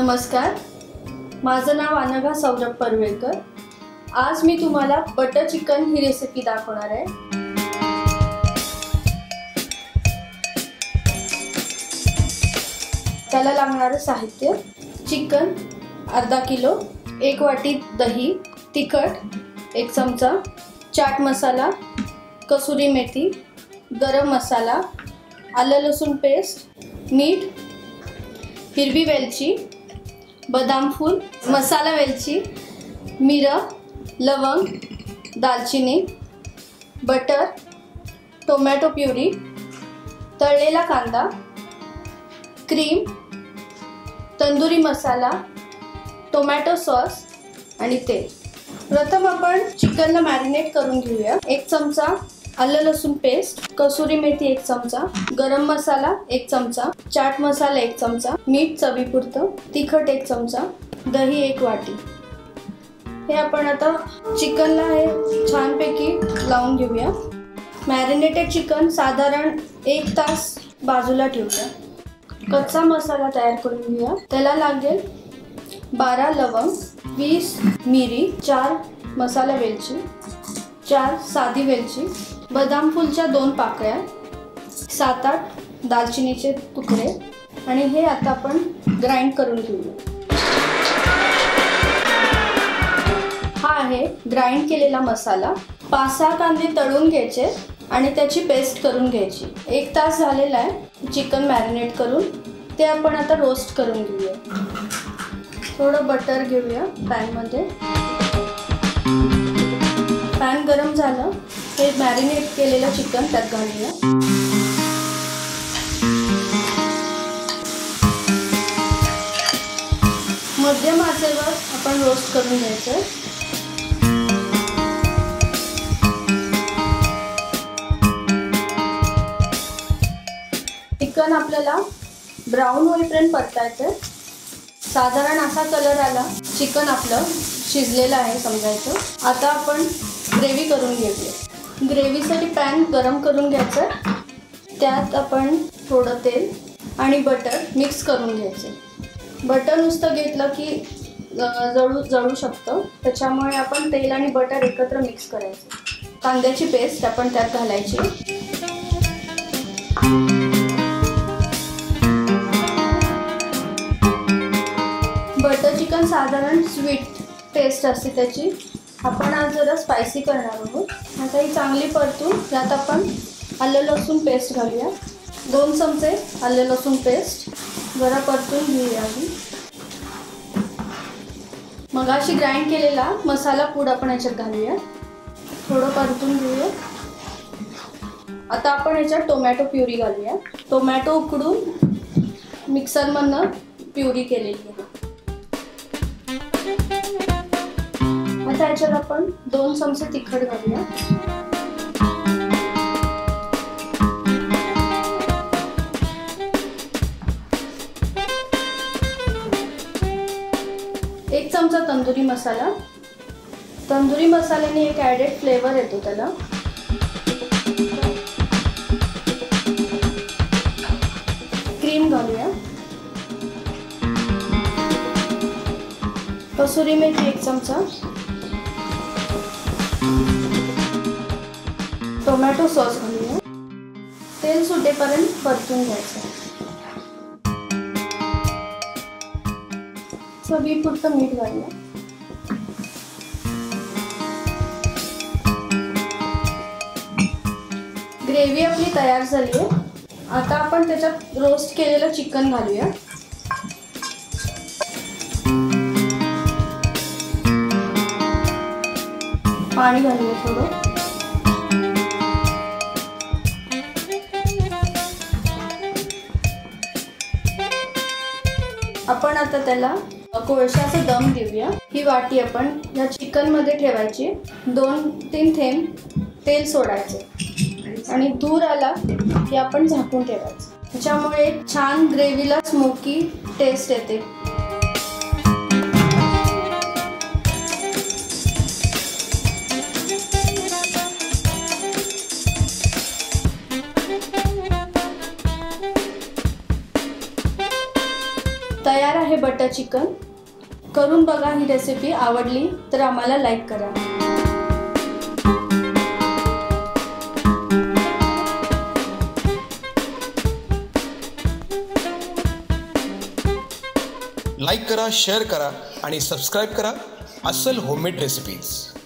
नमस्कार, माझं नाव अनघा सौरभ परवेलकर। आज मी तुम्हाला बटर चिकन ही रेसिपी दाखवणार आहे। त्याला लागणारं साहित्य: चिकन अर्धा किलो, 1 वाटी दही, तिखट 1 चमचा, चाट मसाला, कसुरी मेथी, गरम मसाला, आलं लसूण पेस्ट, मीठ, हिरवी वेलची, बदाम फूल, मसाला वेलची, मिरं, लवंग, दालचिनी, बटर, टोमॅटो प्युरी, तळलेला कांदा, क्रीम, तंदुरी मसाला, टोमॅटो सॉस आणि तेल। प्रथम आपण चिकनला मॅरिनेट करून घेऊया। 1 चमचा आलं लसूण पेस्ट, कसुरी मेथी 1 चमचा, गरम मसाला 1 चमचा, चाट मसाला 1 चमचा, मीठ चवीपुरतं, तिखट 1 चमचा, दही 1 वाटी। हे आपण आता चिकनला हे छानपैकी लावून घेऊया। मॅरिनेटेड चिकन साधारण 1 तास बाजूला ठेवूया। कच्चा मसाला तयार करून घेऊया। त्याला लागेल 12 लवंग, 20 मिरी, 4 मसाला वेलची, 4 साधी वेलची, बदाम फूलच्या 2 पाकळ्या, 7-8 दालचिनीचे तुकडे आणि हे आता आपण ग्राइंड करून घेऊया। हा आहे ग्राइंड केलेला मसाला। 5-6 कांदे तळून घ्यायचे आणि त्याची पेस्ट करून घ्यायची। 1 तास झालेला आहे चिकन मॅरिनेट करून, ते आपण आता रोस्ट करून घेऊया। थोडं बटर घेऊया पॅनमध्ये। पॅन गरम झालं, हे मॅरिनेट केलेलं चिकन त्यात घालूया। मध्यम आचेवर आपण रोस्ट करून घ्यायचं। चिकन आपल्याला ब्राऊन होईपर्यंत परतायचं। साधारण असा कलर आला, चिकन आपलं शिजलेलं आहे समजायचं। आता आपण ग्रेव्ही करून घेऊया। ग्रेव्हीसाठी पॅन गरम करून घ्यायचं, त्यात आपण थोडं तेल आणि बटर मिक्स करून घ्यायचं। बटर नुसतं घेतलं की जळू शकतं, त्याच्यामुळे आपण तेल आणि बटर एकत्र मिक्स करायचं। कांद्याची पेस्ट आपण त्यात घालायची। बटर चिकन साधारण स्वीट टेस्ट असते त्याची। आपण आज जरा स्पायसी करणार आहोत। आता ही चांगली परतून त्यात आपण आलं लसूण पेस्ट घालूया। 2 चमचे आलं लसूण पेस्ट जरा परतून घेऊया आधी। मगाशी ग्राइंड केलेला मसाला पूड आपण याच्यात घालूया, थोडं परतून घेऊया। आता आपण याच्यात टोमॅटो प्युरी घालूया। टोमॅटो उकडून मिक्सरमधनं प्युरी केलेली आहे। आता याच्यात आपण 2 चमचे तिखट घालूया। एक चमचा तंदुरी मसाला। तंदुरी मसाल्याने एक ॲडेड फ्लेवर येतो त्याला। क्रीम घालूया। कसुरी मेथी 1 चमचा, टोमॅटो सॉस घालूया। तेल सुटेपर्यंत परतून घ्यायचं। चवीपुरतं मीठ घालूया। ग्रेव्ही आपली तयार झाली आहे। आता आपण त्याच्यात रोस्ट केलेलं चिकन घालूया। पाणी घालूया थोडं। आपण आता त्याला कोळशाचा दम देऊया। ही वाटी आपण या चिकन मध्ये ठेवायची। 2-3 थेंब तेल सोडायचे आणि दूर आला की आपण झाकून ठेवायचं। त्याच्यामुळे छान ग्रेव्हीला स्मोकी टेस्ट येते। तयार आहे बटर चिकन. करून बघा. ही रेसिपी आवडली तर आम्हाला लाईक करा. लाईक करा, शेअर करा आणि सबस्क्राईब करा अस्सल होममेड रेसिपीज.